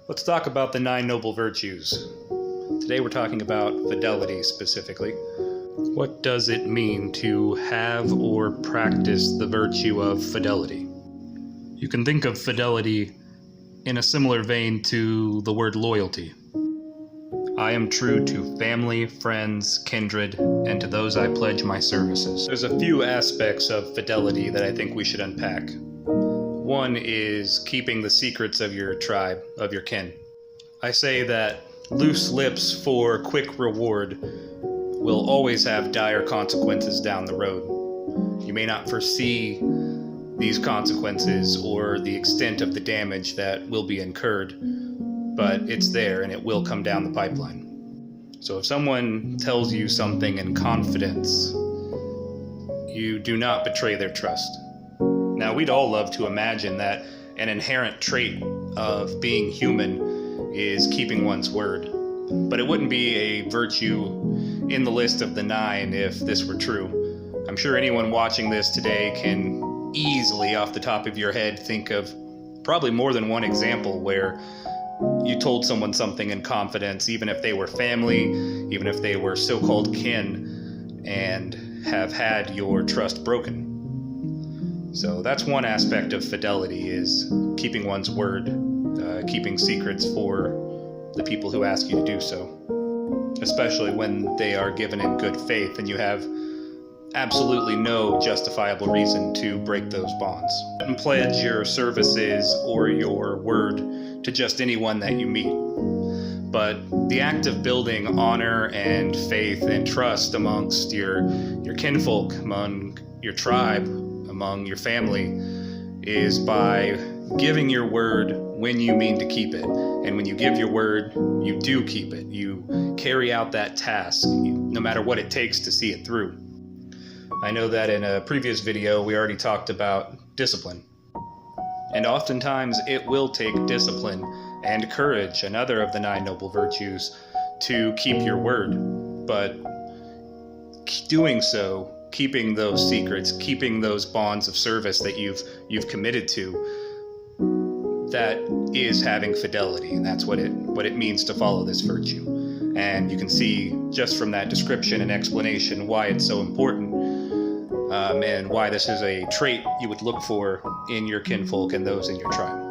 Let's talk about the 9 noble virtues. Today we're talking about fidelity specifically. What does it mean to have or practice the virtue of fidelity? You can think of fidelity in a similar vein to the word loyalty. I am true to family, friends, kindred, and to those I pledge my services. There's a few aspects of fidelity that I think we should unpack. One is keeping the secrets of your tribe, of your kin. I say that loose lips for quick reward will always have dire consequences down the road. You may not foresee these consequences or the extent of the damage that will be incurred, but it's there and it will come down the pipeline. So if someone tells you something in confidence, you do not betray their trust. Now, we'd all love to imagine that an inherent trait of being human is keeping one's word, but it wouldn't be a virtue in the list of the 9 if this were true. I'm sure anyone watching this today can easily, off the top of your head, think of probably more than one example where you told someone something in confidence, even if they were family, even if they were so-called kin, and have had your trust broken. So that's one aspect of fidelity, is keeping one's word, keeping secrets for the people who ask you to do so, especially when they are given in good faith and you have absolutely no justifiable reason to break those bonds. And pledge your services or your word to just anyone that you meet. But the act of building honor and faith and trust amongst your kinfolk, among your tribe, among your family, is by giving your word when you mean to keep it. And when you give your word, you do keep it. You carry out that task, no matter what it takes to see it through. I know that in a previous video, we already talked about discipline. And oftentimes it will take discipline and courage, another of the 9 noble virtues, to keep your word. But doing so, keeping those secrets, keeping those bonds of service that you've committed to, that is having fidelity, and that's what it means to follow this virtue. And you can see just from that description and explanation why it's so important, and why this is a trait you would look for in your kinfolk and those in your tribe.